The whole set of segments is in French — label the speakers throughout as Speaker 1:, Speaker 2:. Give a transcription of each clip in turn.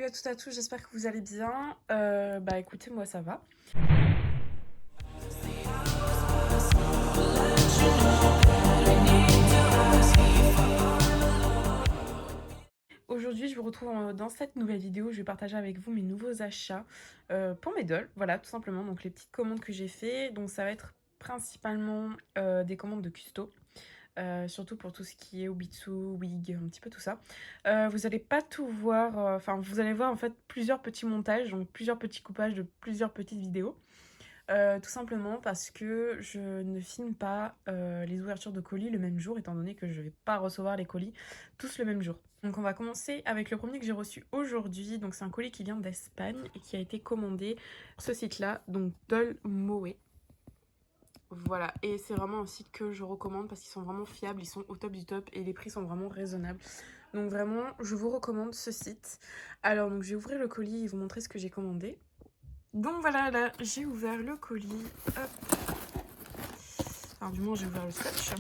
Speaker 1: Salut à tous, j'espère que vous allez bien. Écoutez, moi ça va. Aujourd'hui, je vous retrouve dans cette nouvelle vidéo. Je vais partager avec vous mes nouveaux achats pour mes dolls. Voilà, tout simplement. Donc les petites commandes que j'ai fait. Donc ça va être principalement des commandes de custo. Surtout pour tout ce qui est Obitsu, wig, un petit peu tout ça. Vous allez pas tout voir, enfin vous allez voir en fait plusieurs petits montages, donc plusieurs petits coupages de plusieurs petites vidéos. Tout simplement parce que je ne filme pas les ouvertures de colis le même jour, étant donné que je vais pas recevoir les colis tous le même jour. Donc on va commencer avec le premier que j'ai reçu aujourd'hui. Donc c'est un colis qui vient d'Espagne et qui a été commandé sur ce site-là, donc Dolmoe. Voilà, et c'est vraiment un site que je recommande parce qu'ils sont vraiment fiables, ils sont au top du top et les prix sont vraiment raisonnables. Donc vraiment, je vous recommande ce site. Alors donc je vais ouvrir le colis et vous montrer ce que j'ai commandé. Donc voilà, là j'ai ouvert le colis. Hop. Enfin, du moins j'ai ouvert le scotch.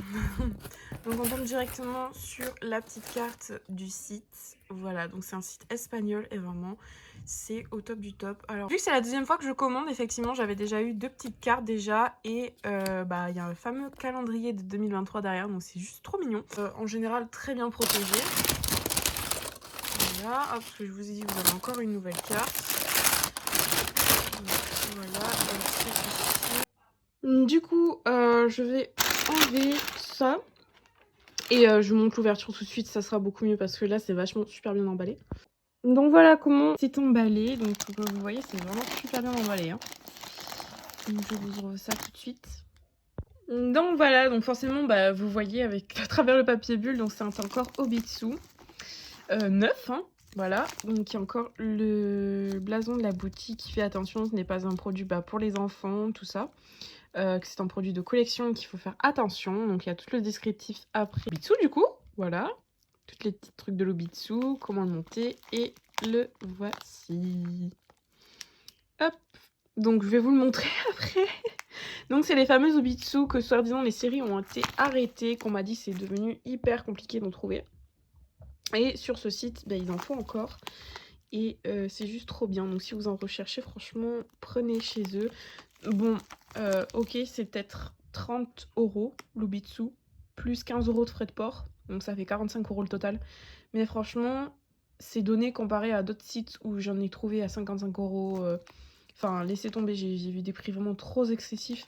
Speaker 1: Donc on tombe directement sur la petite carte du site. Voilà, donc c'est un site espagnol et vraiment c'est au top du top. Alors vu que c'est la deuxième fois que je commande, effectivement j'avais déjà eu 2 petites cartes déjà. Et il y a un fameux calendrier de 2023 derrière, donc c'est juste trop mignon. En général très bien protégé. Voilà, hop, je vous ai dit, vous avez encore une nouvelle carte. Voilà, du coup, je vais enlever ça. Et je vous montre l'ouverture tout de suite, ça sera beaucoup mieux parce que là, c'est vachement super bien emballé. Donc voilà comment c'est emballé. Donc comme vous voyez, c'est vraiment super bien emballé. Hein. Donc je vous ouvre ça tout de suite. Donc voilà, donc forcément, vous voyez avec à travers le papier bulle, donc c'est encore Obitsu. Neuf, hein. Voilà, donc il y a encore le blason de la boutique qui fait attention, ce n'est pas un produit pour les enfants, tout ça. Que c'est un produit de collection qu'il faut faire attention. Donc il y a tout le descriptif après Obitsu du coup, voilà. Toutes les petits trucs de l'Obitsu, comment le monter, et le voici. Hop, donc je vais vous le montrer après. Donc c'est les fameux Obitsu que soi-disant les séries ont été arrêtées, qu'on m'a dit c'est devenu hyper compliqué d'en trouver. Et sur ce site, ils en font encore. Et c'est juste trop bien. Donc si vous en recherchez, franchement, prenez chez eux. Bon, ok, c'est peut-être 30 € l'Obitsu, plus 15 € de frais de port. Donc ça fait 45 € le total. Mais franchement, c'est donné comparé à d'autres sites où j'en ai trouvé à 55 €. Enfin, laissez tomber, j'ai vu des prix vraiment trop excessifs.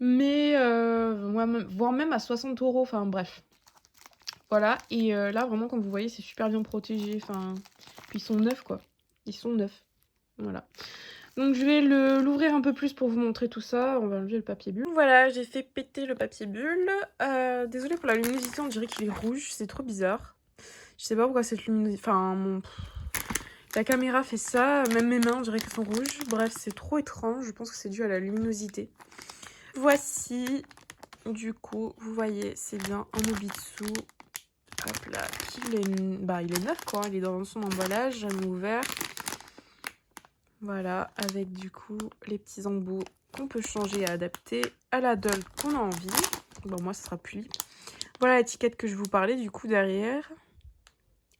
Speaker 1: Mais, voire même à 60 €. Enfin, bref. Voilà, et là, vraiment, comme vous voyez, c'est super bien protégé. Enfin, puis ils sont neufs, quoi. Ils sont neufs. Voilà. Donc je vais l'ouvrir un peu plus pour vous montrer tout ça. On va enlever le papier bulle. Voilà, j'ai fait péter le papier bulle. Désolée pour la luminosité, on dirait qu'il est rouge. C'est trop bizarre. Je sais pas pourquoi cette luminosité... Enfin, la caméra fait ça. Même mes mains, on dirait qu'elles sont rouges. Bref, c'est trop étrange. Je pense que c'est dû à la luminosité. Voici. Du coup, vous voyez, c'est bien un Obitsu. Hop là, il est neuf quoi, il est dans son emballage, jamais ouvert. Voilà, avec du coup les petits embouts qu'on peut changer et adapter à la doll qu'on a envie. Bon, moi, ce sera plus. Voilà l'étiquette que je vous parlais du coup derrière.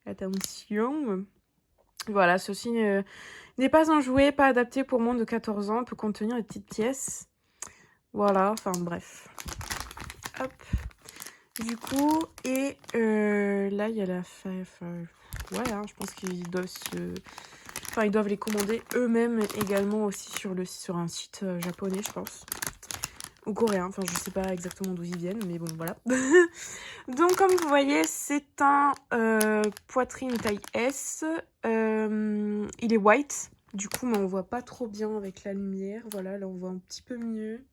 Speaker 1: Attention. Voilà, ceci n'est pas un jouet, pas adapté pour moins de 14 ans, peut contenir des petites pièces. Voilà, enfin bref. Hop. Du coup, et là, il y a la... ouais, hein, je pense qu'ils doivent ils doivent les commander eux-mêmes également aussi sur un site japonais, je pense. Ou coréen, enfin, je sais pas exactement d'où ils viennent, mais bon, voilà. Donc, comme vous voyez, c'est un poitrine taille S. Il est white, du coup, mais on voit pas trop bien avec la lumière. Voilà, là, on voit un petit peu mieux.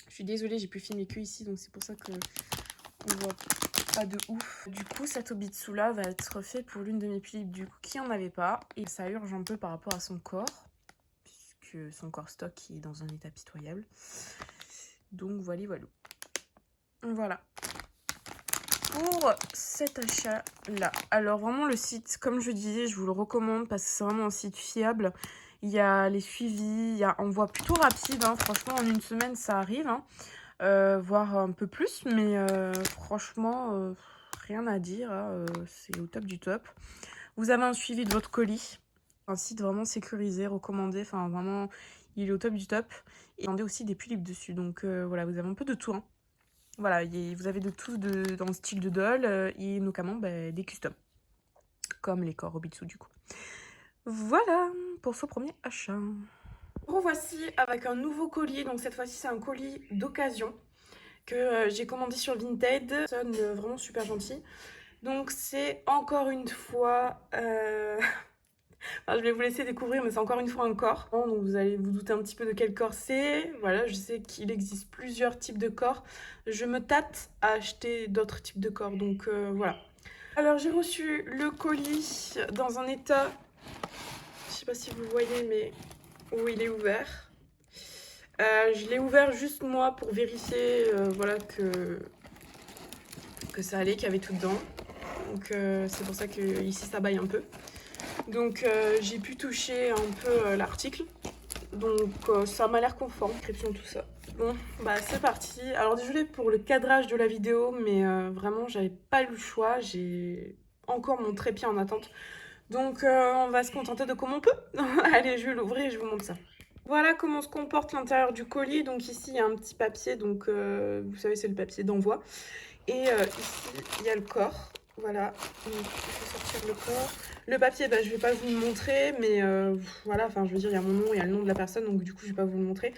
Speaker 1: Je suis désolée, j'ai pu filmer que ici, donc c'est pour ça que on voit pas de ouf. Du coup, cet Obitsu là va être fait pour l'une de mes pupilles du coup qui en avait pas. Et ça urge un peu par rapport à son corps, puisque son corps stock est dans un état pitoyable. Donc voilà, voilà. Voilà. Pour cet achat là. Alors vraiment le site, comme je disais, je vous le recommande parce que c'est vraiment un site fiable. Il y a les suivis, il y a envoi plutôt rapide. Hein. Franchement, en une semaine, ça arrive. Hein. Voire un peu plus, mais franchement, rien à dire, hein, c'est au top du top. Vous avez un suivi de votre colis. Un site vraiment sécurisé, recommandé, enfin vraiment, il est au top du top. Et vous vendez aussi des pulls dessus, donc voilà, vous avez un peu de tout, hein. Voilà, vous avez de tout dans le style de doll et notamment des customs, comme les corps Robitsu du coup. Voilà pour ce premier achat. Revoici avec un nouveau colis, donc cette fois-ci c'est un colis d'occasion que j'ai commandé sur Vinted. Ça sonne vraiment super gentil. Donc c'est encore une fois... Enfin, je vais vous laisser découvrir, mais c'est encore une fois un corps. Donc vous allez vous douter un petit peu de quel corps c'est. Voilà, je sais qu'il existe plusieurs types de corps. Je me tâte à acheter d'autres types de corps, donc voilà. Alors j'ai reçu le colis dans un état, je sais pas si vous le voyez, mais où il est ouvert. Je l'ai ouvert juste moi pour vérifier voilà, que ça allait, qu'il y avait tout dedans. Donc c'est pour ça que ici ça baille un peu. Donc j'ai pu toucher un peu l'article. Donc ça m'a l'air conforme, description, tout ça. Bon, bah c'est parti. Alors désolé pour le cadrage de la vidéo, mais vraiment j'avais pas eu le choix. J'ai encore mon trépied en attente. Donc on va se contenter de comme on peut. Allez, je vais l'ouvrir et je vous montre ça. Voilà comment se comporte l'intérieur du colis. Donc ici il y a un petit papier, donc vous savez c'est le papier d'envoi. Et ici il y a le corps. Voilà, donc je vais sortir le corps. Le papier, bah, je vais pas vous le montrer, mais voilà, enfin je veux dire, il y a mon nom, il y a le nom de la personne, donc du coup je vais pas vous le montrer.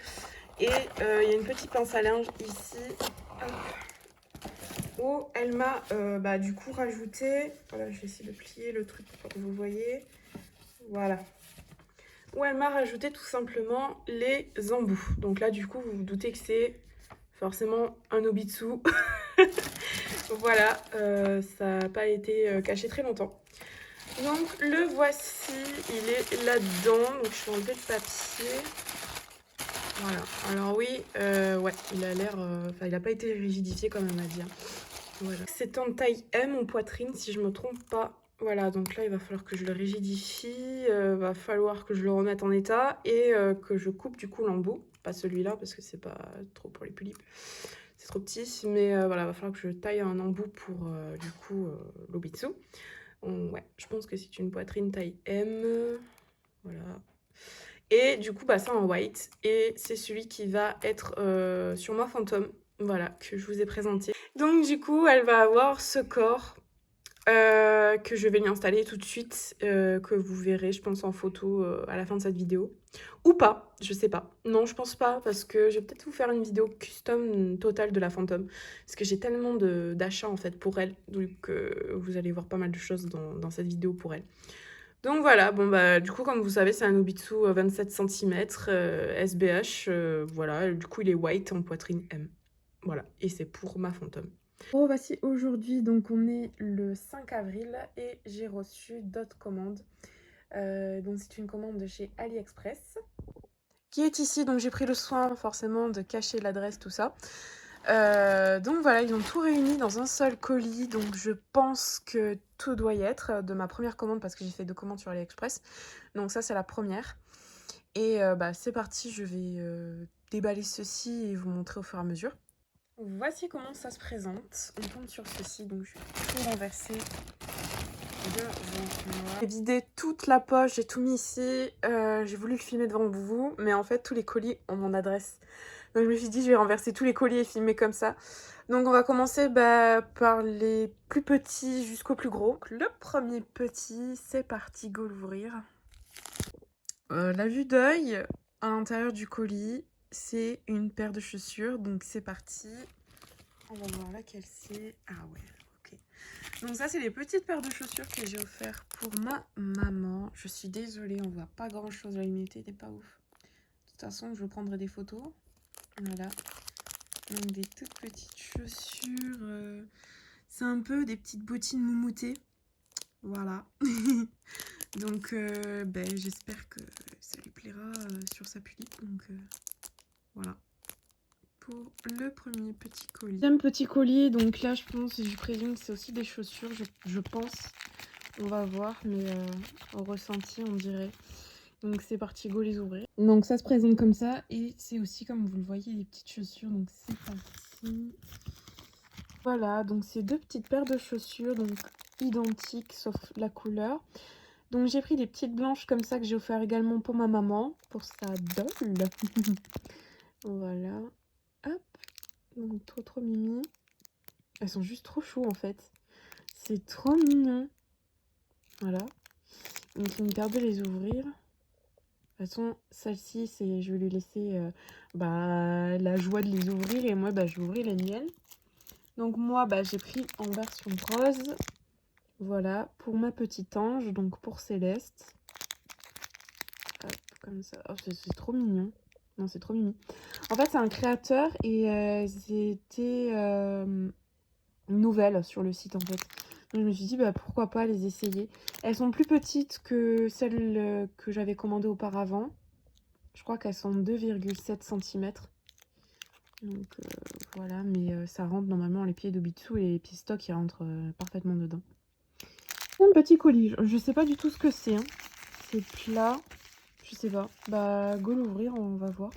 Speaker 1: Et il y a une petite pince à linge ici, hop, où elle m'a bah, du coup rajouté, voilà, je vais essayer de plier le truc pour que vous voyez, voilà. Où elle m'a rajouté tout simplement les embouts. Donc là du coup vous vous doutez que c'est forcément un Obitsu. Voilà, ça n'a pas été caché très longtemps. Donc le voici, il est là-dedans, donc je vais enlever le papier. Voilà, alors oui, ouais, il a l'air, enfin il n'a pas été rigidifié comme on a dit. Hein. Voilà. C'est en taille M en poitrine si je me trompe pas. Voilà, donc là il va falloir que je le rigidifie, va falloir que je le remette en état et que je coupe du coup l'embout. Pas celui-là parce que c'est pas trop pour les pulipes, c'est trop petit, mais voilà, va falloir que je taille un embout pour du coup l'Obitsu. Ouais, je pense que c'est une poitrine taille M. Voilà. Et du coup, bah, c'est en white. Et c'est celui qui va être sur ma fantôme. Voilà, que je vous ai présenté. Donc du coup, elle va avoir ce corps que je vais lui installer tout de suite. Que vous verrez, je pense, en photo à la fin de cette vidéo. Ou pas, je sais pas. Non, je pense pas, parce que je vais peut-être vous faire une vidéo custom totale de la fantôme. Parce que j'ai tellement d'achats en fait pour elle. Donc vous allez voir pas mal de choses dans cette vidéo pour elle. Donc voilà, bon bah du coup comme vous savez c'est un Obitsu 27 cm SBH, voilà, du coup il est white en poitrine M. Voilà, et c'est pour ma fantôme. Bon voici aujourd'hui, donc on est le 5 avril et j'ai reçu d'autres commandes. Donc c'est une commande de chez AliExpress qui est ici, donc j'ai pris le soin forcément de cacher l'adresse, tout ça. Donc voilà, ils ont tout réuni dans un seul colis, donc je pense que tout doit y être de ma première commande parce que j'ai fait 2 commandes sur AliExpress. Donc ça c'est la première. Et bah c'est parti, je vais déballer ceci et vous montrer au fur et à mesure. Voici comment ça se présente. On tombe sur ceci, donc je vais tout renverser devant moi. J'ai vidé toute la poche, j'ai tout mis ici. J'ai voulu le filmer devant vous, mais en fait tous les colis ont mon adresse. Donc je me suis dit je vais renverser tous les colis et filmer comme ça. Donc on va commencer par les plus petits jusqu'au plus gros. Le premier petit, c'est parti, go l'ouvrir. La vue d'œil à l'intérieur du colis, c'est une paire de chaussures. Donc c'est parti. On va voir laquelle c'est. Ah ouais, ok. Donc ça c'est les petites paires de chaussures que j'ai offert pour ma maman. Je suis désolée, on voit pas grand chose, la luminosité n'est pas ouf. De toute façon je vous prendrai des photos. Voilà. Donc des toutes petites chaussures. C'est un peu des petites bottines moumoutées. Voilà. Donc j'espère que ça lui plaira sur sa pulipe. Donc voilà. Pour le premier petit colis. Deuxième petit colis, donc là je pense et je présume que c'est aussi des chaussures, je pense. On va voir, mais au ressenti on dirait. Donc c'est parti, go les ouvrir. Donc ça se présente comme ça et c'est aussi comme vous le voyez des petites chaussures, donc c'est parti. Voilà, donc c'est 2 petites paires de chaussures, donc identiques sauf la couleur. Donc j'ai pris des petites blanches comme ça que j'ai offert également pour ma maman, pour sa doll. Voilà. Hop. Donc trop mimi. Elles sont juste trop chou en fait. C'est trop mignon. Voilà. Donc il me tarde de les ouvrir. De toute façon, celle-ci, je vais lui laisser la joie de les ouvrir et moi, je vais ouvrir les miennes. Donc moi, j'ai pris en version rose. Voilà, pour ma petite ange, donc pour Céleste. Hop, comme ça. Oh, c'est trop mignon. Non, c'est trop mignon. En fait, c'est un créateur et c'était nouvelle sur le site en fait. Donc je me suis dit pourquoi pas les essayer. Elles sont plus petites que celles que j'avais commandées auparavant. Je crois qu'elles sont 2,7 cm. Donc voilà, mais ça rentre normalement les pieds d'Obitsu et les pieds stock ils rentrent parfaitement dedans. Un petit colis, je sais pas du tout ce que c'est. Hein. C'est plat, je sais pas. Go l'ouvrir, on va voir.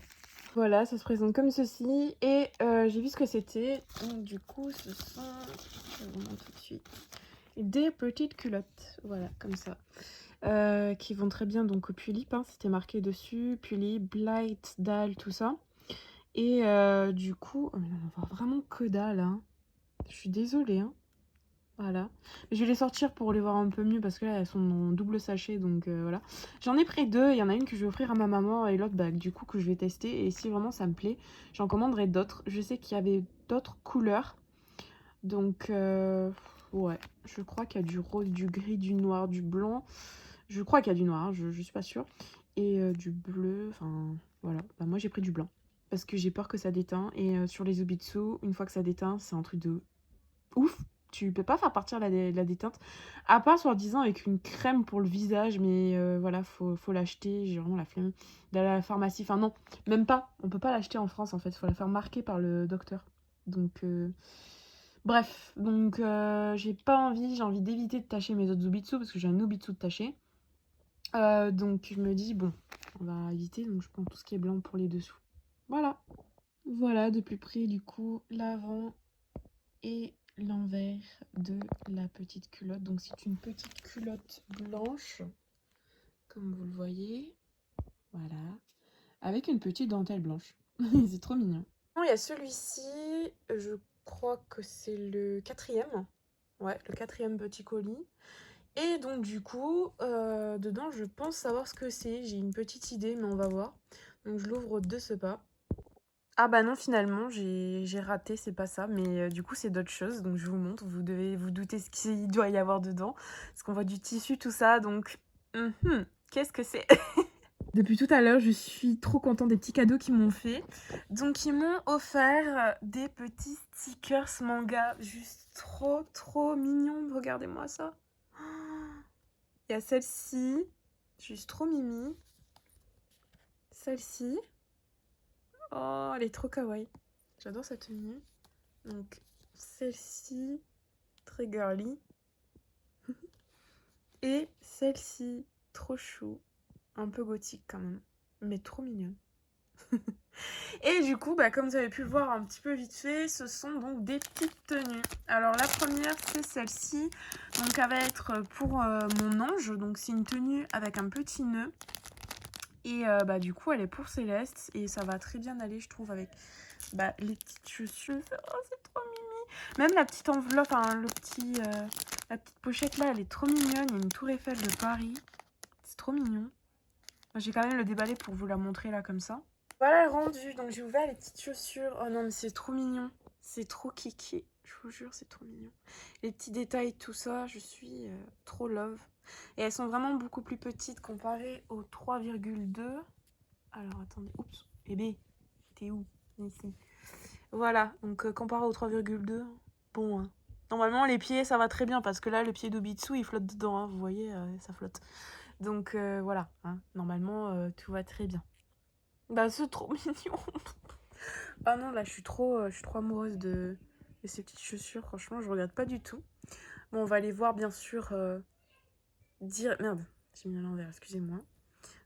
Speaker 1: Voilà, ça se présente comme ceci. Et j'ai vu ce que c'était. Donc du coup, ce sont... Je vous montre tout de suite. Des petites culottes. Voilà, comme ça. Qui vont très bien donc au Pulip. Hein, c'était marqué dessus. Pulip, Blight, Dalle, tout ça. Et du coup... Oh, mais on voit vraiment que dalle. Hein. Je suis désolée. Hein. Voilà. Je vais les sortir pour les voir un peu mieux parce que là elles sont en double sachet donc voilà. J'en ai pris deux, il y en a une que je vais offrir à ma maman et l'autre du coup que je vais tester et si vraiment ça me plaît, j'en commanderai d'autres. Je sais qu'il y avait d'autres couleurs. Donc ouais, je crois qu'il y a du rose, du gris, du noir, du blanc. Je crois qu'il y a du noir, hein, je suis pas sûre. Et du bleu, enfin voilà. Moi j'ai pris du blanc parce que j'ai peur que ça déteint et sur les Obitsu, une fois que ça déteint, c'est un truc de ouf. Tu peux pas faire partir la déteinte. À part soi-disant avec une crème pour le visage. Mais voilà, faut l'acheter. J'ai vraiment la flemme d'aller à la pharmacie. Enfin non, même pas. On peut pas l'acheter en France en fait. Faut la faire marquer par le docteur. Donc bref. Donc j'ai pas envie. J'ai envie d'éviter de tacher mes autres Obitsu. Parce que j'ai un Obitsu de tacher. Donc je me dis bon, on va éviter. Donc je prends tout ce qui est blanc pour les dessous. Voilà. Voilà de plus près du coup l'avant et l'envers de la petite culotte. Donc c'est une petite culotte blanche, comme vous le voyez. Voilà. Avec une petite dentelle blanche. C'est trop mignon. Il y a celui-ci, je crois que c'est le 4e. Ouais, le 4e petit colis. Et donc du coup, dedans je pense savoir ce que c'est. J'ai une petite idée, mais on va voir. Donc je l'ouvre de ce pas. Ah bah non, finalement, j'ai raté, c'est pas ça, mais du coup, c'est d'autres choses, donc je vous montre, vous devez vous douter ce qu'il doit y avoir dedans, parce qu'on voit du tissu, tout ça, donc qu'est-ce que c'est? Depuis tout à l'heure, je suis trop contente des petits cadeaux qu'ils m'ont fait. Donc, ils m'ont offert des petits stickers manga, juste trop mignons, regardez-moi ça. Il y a celle-ci, juste trop mimi. Celle-ci. Oh, elle est trop kawaii. J'adore cette tenue. Donc, celle-ci, très girly. Et celle-ci, trop chou. Un peu gothique quand même. Mais trop mignonne. Et du coup, comme vous avez pu le voir un petit peu vite fait, ce sont donc des petites tenues. Alors, la première, c'est celle-ci. Donc, elle va être pour mon ange. Donc, c'est une tenue avec un petit nœud. Et du coup, elle est pour Céleste. Et ça va très bien aller, je trouve, avec les petites chaussures. Oh, c'est trop mimi. Même la petite enveloppe, hein, la petite pochette là, elle est trop mignonne. Il y a une tour Eiffel de Paris. C'est trop mignon. J'ai quand même le déballé pour vous la montrer là, comme ça. Voilà le rendu. Donc, j'ai ouvert les petites chaussures. Oh non, mais c'est trop mignon. C'est trop kiki. Je vous jure, c'est trop mignon. Les petits détails, tout ça, je suis trop love. Et elles sont vraiment beaucoup plus petites comparées aux 3,2. Alors, attendez. Oups. Bébé, t'es où? Ici. Voilà. Donc, comparé aux 3,2. Bon, hein. Normalement, les pieds, ça va très bien. Parce que là, le pied d'Obitsu, il flotte dedans. Hein, vous voyez, ça flotte. Donc, voilà. Hein. Normalement, tout va très bien. C'est trop mignon. Ah non, là, je suis trop amoureuse de ces petites chaussures. Franchement, je regarde pas du tout. Bon, on va aller voir, bien sûr, Merde, j'ai mis à l'envers, excusez-moi.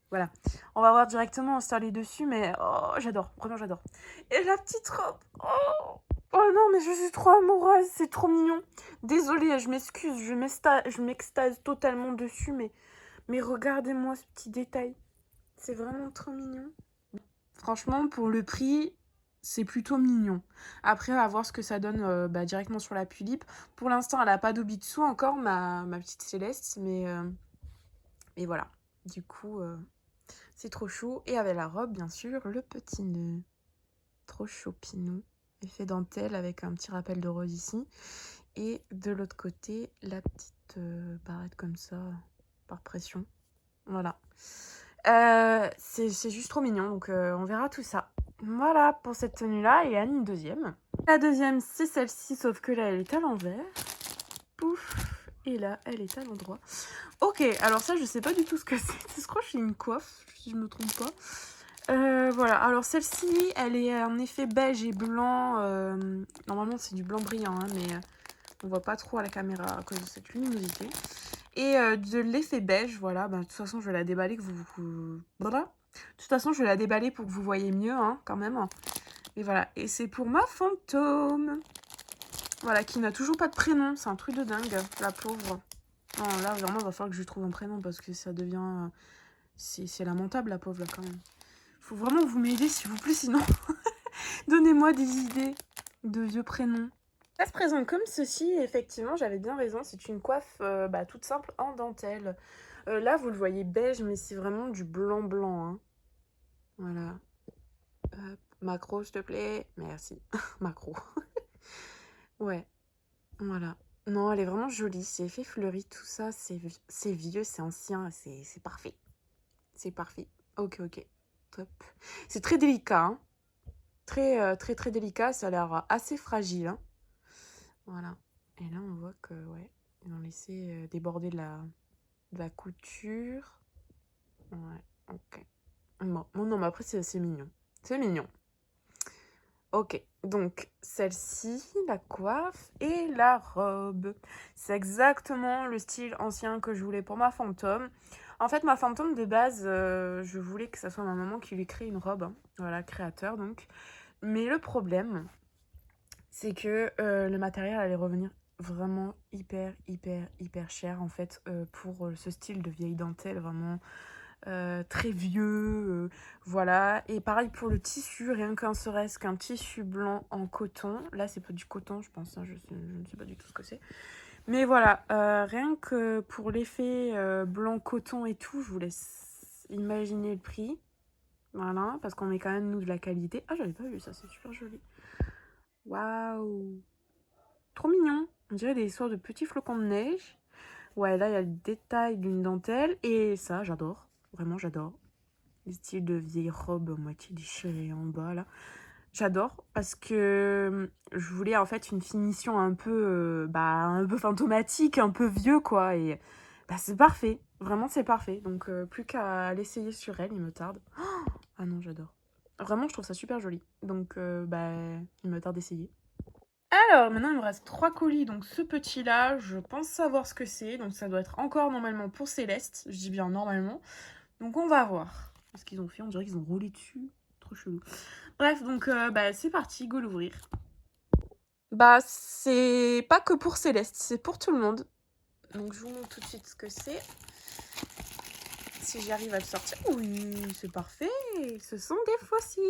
Speaker 1: Voilà. On va voir directement installé dessus, mais oh, j'adore. Vraiment, j'adore. Et la petite robe. Oh, Oh non, mais je suis trop amoureuse, c'est trop mignon. Désolée, je m'excuse, je m'extase totalement dessus, mais regardez-moi ce petit détail. C'est vraiment trop mignon. Franchement, pour le prix, c'est plutôt mignon. Après, à voir ce que ça donne directement sur la Pulippe. Pour l'instant, elle n'a pas d'Obitsu encore, ma petite Céleste, mais voilà. Du coup, c'est trop chou. Et avec la robe, bien sûr, le petit nœud. Trop choupinou. Effet dentelle avec un petit rappel de rose ici. Et de l'autre côté, la petite barrette comme ça, par pression. Voilà. C'est juste trop mignon, donc on verra tout ça. Voilà pour cette tenue-là, et Anne, une deuxième. La deuxième, c'est celle-ci, sauf que là, elle est à l'envers. Pouf. Et là, elle est à l'endroit. Ok, alors ça, je sais pas du tout ce que c'est. Je crois que c'est une coiffe, si je me trompe pas. Voilà, alors celle-ci, elle est en effet beige et blanc. Normalement, c'est du blanc brillant, hein, mais on voit pas trop à la caméra à cause de cette luminosité. Et de l'effet beige, voilà. De toute façon, je vais la déballer voilà. De toute façon, je vais la déballer pour que vous voyez mieux, hein, quand même. Et voilà, et c'est pour ma fantôme. Voilà, qui n'a toujours pas de prénom. C'est un truc de dingue, la pauvre. Non, là, vraiment, il va falloir que je lui trouve un prénom parce que ça devient... C'est lamentable, la pauvre, là, quand même. Faut vraiment que vous m'aider, s'il vous plaît, sinon... Donnez-moi des idées de vieux prénoms. Ça se présente comme ceci, et effectivement, j'avais bien raison. C'est une coiffe toute simple en dentelle. Là, vous le voyez beige, mais c'est vraiment du blanc-blanc. Hein. Voilà. Hop. Macro, s'il te plaît. Merci. Macro. Ouais. Voilà. Non, elle est vraiment jolie. C'est effet fleuri, tout ça. C'est vieux, c'est ancien. C'est parfait. C'est parfait. Ok, ok. Top. C'est très délicat. Hein. Très délicat. Ça a l'air assez fragile. Hein. Voilà. Et là, on voit que, ouais, ils ont laissé déborder de la couture. Ouais, ok. Bon, non, mais après, c'est mignon. C'est mignon. Ok, donc celle-ci, la coiffe et la robe. C'est exactement le style ancien que je voulais pour ma fantôme. En fait, ma fantôme, de base, je voulais que ça soit ma maman qui lui crée une robe. Hein. Voilà, créateur, donc. Mais le problème, c'est que le matériel allait revenir vraiment hyper cher, en fait, pour ce style de vieille dentelle, vraiment... très vieux, voilà. Et pareil pour le tissu, rien qu'un serait-ce qu'un tissu blanc en coton. Là, c'est pas du coton, je pense, hein, je ne sais pas du tout ce que c'est. Mais voilà, rien que pour l'effet blanc coton et tout, je vous laisse imaginer le prix. Voilà, parce qu'on met quand même, nous, de la qualité. Ah, j'avais pas vu ça, c'est super joli. Waouh! Trop mignon! On dirait des sortes de petits flocons de neige. Ouais, là, il y a le détail d'une dentelle. Et ça, j'adore. Vraiment, j'adore. Les styles de vieille robe moitié déchirée en bas, là. J'adore parce que je voulais en fait une finition un peu fantomatique, un peu vieux, quoi. Et c'est parfait. Vraiment, c'est parfait. Donc, plus qu'à l'essayer sur elle, il me tarde. Ah non, j'adore. Vraiment, je trouve ça super joli. Donc, il me tarde d'essayer. Alors, maintenant, il me reste 3 colis. Donc, ce petit-là, je pense savoir ce que c'est. Donc, ça doit être encore normalement pour Céleste. Je dis bien normalement. Donc, on va voir. Ce qu'ils ont fait, on dirait qu'ils ont roulé dessus. Trop chelou. Bref, donc, c'est parti. Go l'ouvrir. C'est pas que pour Céleste. C'est pour tout le monde. Donc, je vous montre tout de suite ce que c'est. Si j'arrive à le sortir. Oui, c'est parfait. Ce sont des fossiles.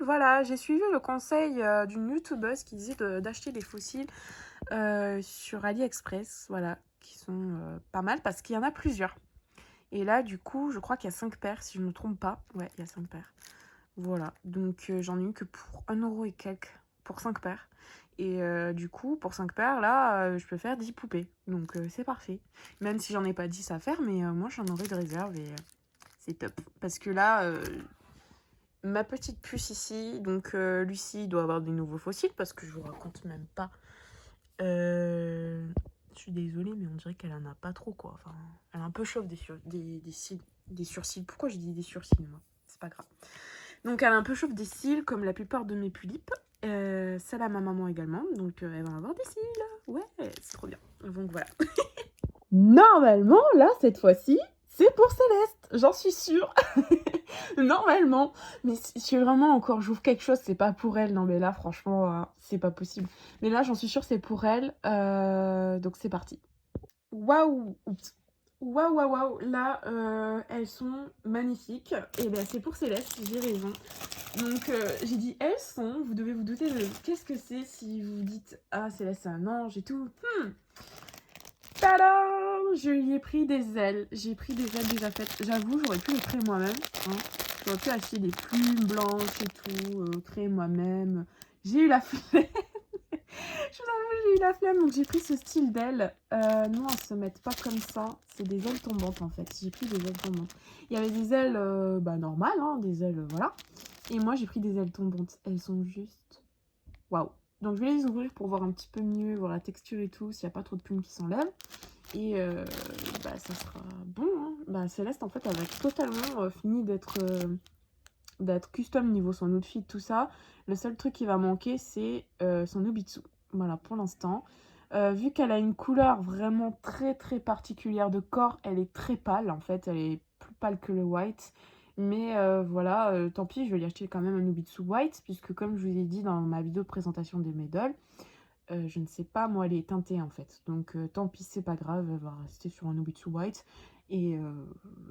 Speaker 1: Voilà, j'ai suivi le conseil d'une youtubeuse qui disait d'acheter des fossiles sur AliExpress. Voilà, qui sont pas mal parce qu'il y en a plusieurs. Et là, du coup, je crois qu'il y a 5 paires, si je ne me trompe pas. Ouais, il y a 5 paires. Voilà, donc j'en ai eu que pour 1€ et quelques pour 5 paires. Et du coup, pour 5 paires, là, je peux faire 10 poupées. Donc c'est parfait. Même si j'en ai pas 10 à faire, mais moi j'en aurai de réserve et c'est top. Parce que là, ma petite puce ici, donc Lucie doit avoir des nouveaux fossiles parce que je vous raconte même pas. Je suis désolée, mais on dirait qu'elle en a pas trop, quoi. Enfin, elle a un peu chauffe des surcils. Pourquoi je dis des surcils, moi? C'est pas grave. Donc elle a un peu chauffe des cils, comme la plupart de mes Pulippes. Celle à ma maman également, donc elle va avoir des cils. Ouais, c'est trop bien. Donc voilà. Normalement, là, cette fois-ci, c'est pour Céleste, j'en suis sûre. Normalement, mais si vraiment encore j'ouvre quelque chose, c'est pas pour elle. Non, mais là, franchement, c'est pas possible. Mais là, j'en suis sûre, c'est pour elle. Donc, c'est parti. Waouh! Oups. Waouh, waouh, waouh! Là, elles sont magnifiques. Et ben, c'est pour Céleste, j'ai raison. Donc, j'ai dit elles sont. Vous devez vous douter de qu'est-ce que c'est si vous dites ah, Céleste, c'est un ange et tout. Tadam! Je lui ai pris des ailes. J'ai pris des ailes déjà faites. J'avoue, j'aurais pu les créer moi-même. Hein. J'aurais pu acheter des plumes blanches et tout, créer moi-même. J'ai eu la flemme. Je vous avoue, j'ai eu la flemme, donc j'ai pris ce style d'ailes. Non, elles se mettent pas comme ça. C'est des ailes tombantes en fait. J'ai pris des ailes tombantes. Il y avait des ailes normales, hein, des ailes, voilà. Et moi, j'ai pris des ailes tombantes. Elles sont juste... Waouh! Donc je vais les ouvrir pour voir un petit peu mieux, voir la texture et tout, s'il n'y a pas trop de plumes qui s'enlèvent. Et ça sera bon. Hein. Céleste, en fait, elle va totalement fini d'être custom niveau son outfit, tout ça. Le seul truc qui va manquer, c'est son Nobitsu. Voilà, pour l'instant. Vu qu'elle a une couleur vraiment très très particulière de corps, elle est très pâle. En fait, elle est plus pâle que le white. Mais voilà, tant pis, je vais lui acheter quand même un Nobitsu white, puisque comme je vous ai dit dans ma vidéo de présentation des medals, je ne sais pas, moi, elle est teintée en fait. Donc tant pis, c'est pas grave, elle va rester sur un Nobitsu white. Et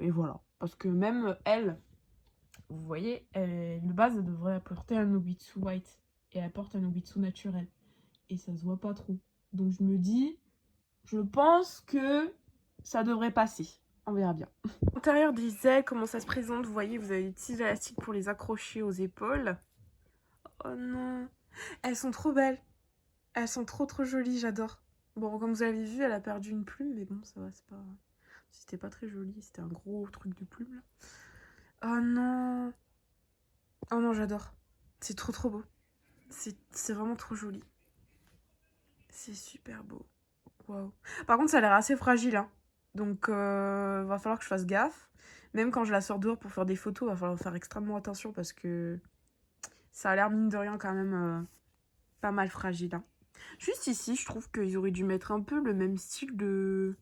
Speaker 1: voilà. Parce que même elle, vous voyez, de base, elle devrait porter un Nobitsu white. Et elle porte un Nobitsu naturel. Et ça se voit pas trop. Donc je me dis, je pense que ça devrait passer. On verra bien. L'intérieur des ailes, comment ça se présente, vous voyez, vous avez des petits élastiques pour les accrocher aux épaules. Oh non, elles sont trop belles. Elles sont trop trop jolies, j'adore. Bon, comme vous avez vu, elle a perdu une plume, mais bon, ça va, c'est pas... C'était pas très joli, c'était un gros truc de plume, là. Oh non. Oh non, j'adore. C'est trop trop beau. C'est vraiment trop joli. C'est super beau. Waouh. Par contre, ça a l'air assez fragile, hein. Donc, va falloir que je fasse gaffe. Même quand je la sors dehors pour faire des photos, va falloir faire extrêmement attention parce que ça a l'air, mine de rien, quand même pas mal fragile, hein. Juste ici, je trouve qu'ils auraient dû mettre un peu le même style de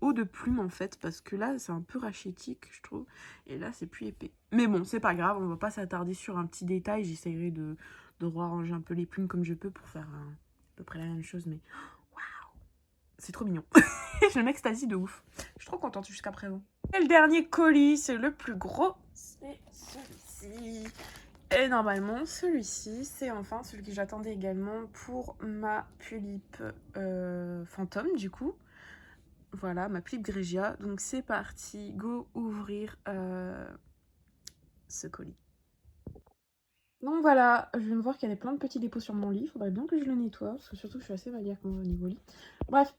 Speaker 1: haut de plume, en fait. Parce que là, c'est un peu rachétique, je trouve. Et là, c'est plus épais. Mais bon, c'est pas grave, on va pas s'attarder sur un petit détail. J'essaierai de rearranger un peu les plumes comme je peux pour faire à peu près la même chose. Mais waouh, c'est trop mignon. Je m'extasie de ouf. Je suis trop contente jusqu'à présent. Et le dernier colis, c'est le plus gros. C'est celui-ci. Et normalement, celui-ci, c'est enfin celui que j'attendais également pour ma Pulippe fantôme, du coup. Voilà, ma Pulippe Grégia. Donc c'est parti, go ouvrir ce colis. Donc voilà, je viens de voir qu'il y avait plein de petits dépôts sur mon lit. Il faudrait bien que je le nettoie, parce que surtout je suis assez maniaque au niveau lit. Bref,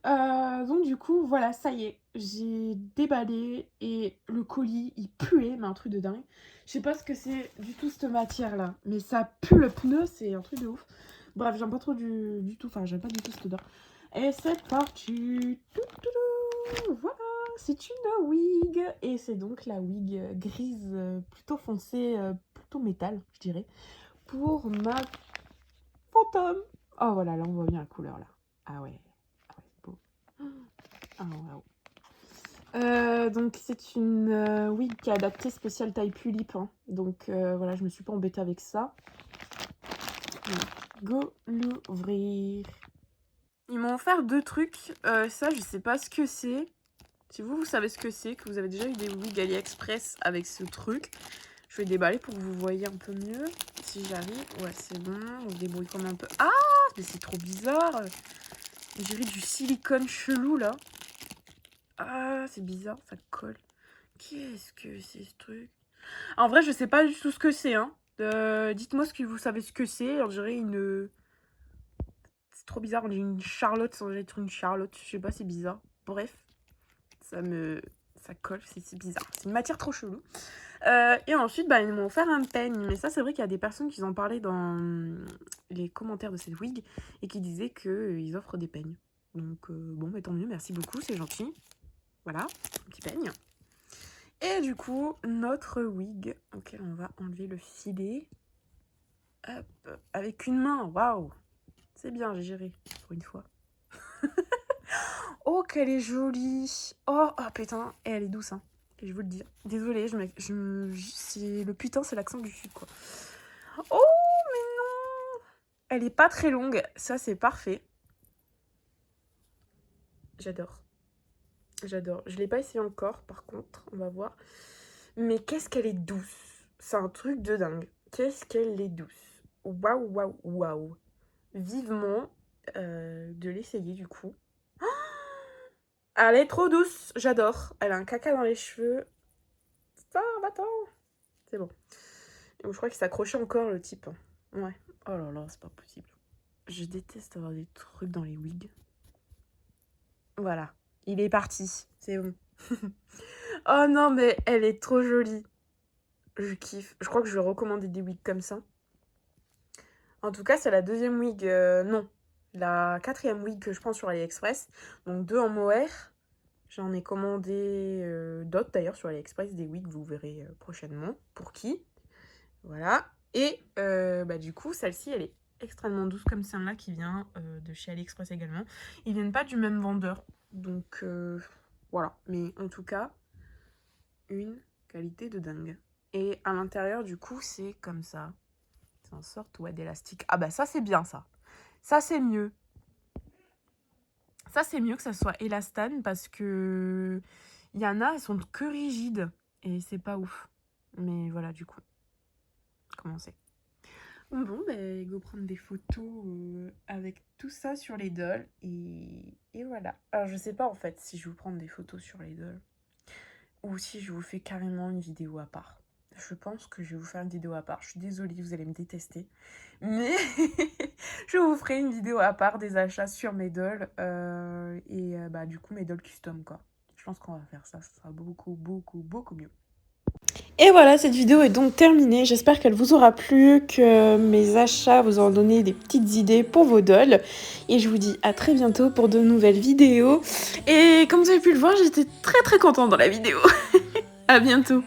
Speaker 1: donc du coup, voilà, ça y est. J'ai déballé et le colis, il puait, mais un truc de dingue. Je sais pas ce que c'est du tout cette matière-là, mais ça pue le pneu, c'est un truc de ouf. Bref, j'aime pas trop du tout, enfin j'aime pas du tout cette odeur. Et c'est parti. Voilà, c'est une wig. Et c'est donc la wig grise, plutôt foncée, plutôt métal, je dirais, pour ma fantôme. Oh voilà, là on voit bien la couleur là. Ah ouais, c'est beau. Ah wow. Donc c'est une wig qui est adaptée spéciale taille Pulippe, hein. Donc voilà, je me suis pas embêtée avec ça. Go l'ouvrir. Ils m'ont offert deux trucs. Ça, je sais pas ce que c'est. Si vous savez ce que c'est, que vous avez déjà eu des wigs AliExpress avec ce truc, je vais déballer pour que vous voyez un peu mieux. Si j'arrive. Ouais, c'est bon. On se débrouille quand même un peu. Ah, mais c'est trop bizarre. On dirait du silicone chelou, là. Ah, c'est bizarre, ça colle. Qu'est-ce que c'est, ce truc? En vrai, je sais pas du tout ce que c'est, hein. Dites-moi ce que vous savez ce que c'est. On dirait une... C'est trop bizarre, on dirait une Charlotte sans être une Charlotte. Je sais pas, c'est bizarre. Bref, ça colle, c'est bizarre. C'est une matière trop chelou. Et ensuite, ils m'ont offert un peigne. Mais ça, c'est vrai qu'il y a des personnes qui en parlaient dans les commentaires de cette wig et qui disaient qu'ils offrent des peignes. Donc, bon, mais tant mieux, merci beaucoup, c'est gentil. Voilà, un petit peigne. Et du coup, notre wig, auquel on va enlever le filet. Hop, avec une main, waouh! C'est bien, j'ai géré, pour une fois. Oh, qu'elle est jolie! Oh, putain, et elle est douce, hein. Et je vous le dis. Désolée, c'est le putain, c'est l'accent du sud, quoi. Oh, mais non! Elle est pas très longue. Ça, c'est parfait. J'adore. J'adore. Je l'ai pas essayé encore, par contre. On va voir. Mais qu'est-ce qu'elle est douce. C'est un truc de dingue. Qu'est-ce qu'elle est douce. Waouh, waouh, waouh. Vivement de l'essayer, du coup. Elle est trop douce. J'adore. Elle a un caca dans les cheveux. Ça, va-t'en. C'est bon. Je crois qu'il s'accrochait encore, le type. Ouais. Oh là là, c'est pas possible. Je déteste avoir des trucs dans les wigs. Voilà. Il est parti. C'est bon. Oh non, mais elle est trop jolie. Je kiffe. Je crois que je vais recommander des wigs comme ça. En tout cas, c'est la deuxième wig. Non. La 4e wig que je prends sur AliExpress. Donc 2 en mohair. J'en ai commandé d'autres d'ailleurs sur AliExpress. Des wigs, vous verrez prochainement. Pour qui. Voilà. Et du coup, celle-ci, elle est extrêmement douce comme celle-là qui vient de chez AliExpress également. Ils viennent pas du même vendeur. Donc voilà. Mais en tout cas, une qualité de dingue. Et à l'intérieur, du coup, c'est comme ça. C'est en sorte d'élastique. Ah bah ça, c'est bien ça. Ça, c'est mieux. Ça, c'est mieux que ça soit élastane parce que il y en a, elles sont que rigides. Et c'est pas ouf. Mais voilà, du coup. Comment c'est? Bon, go prendre des photos avec tout ça sur les dolls. Et voilà. Alors, je sais pas en fait si je vais vous prendre des photos sur les dolls ou si je vous fais carrément une vidéo à part. Je pense que je vais vous faire une vidéo à part. Je suis désolée, vous allez me détester. Mais je vous ferai une vidéo à part des achats sur mes dolls. Du coup, mes dolls custom, quoi. Je pense qu'on va faire ça. Ça sera beaucoup, beaucoup, beaucoup mieux. Et voilà, cette vidéo est donc terminée. J'espère qu'elle vous aura plu, que mes achats vous auront donné des petites idées pour vos dolls. Et je vous dis à très bientôt pour de nouvelles vidéos. Et comme vous avez pu le voir, j'étais très très contente dans la vidéo. À bientôt.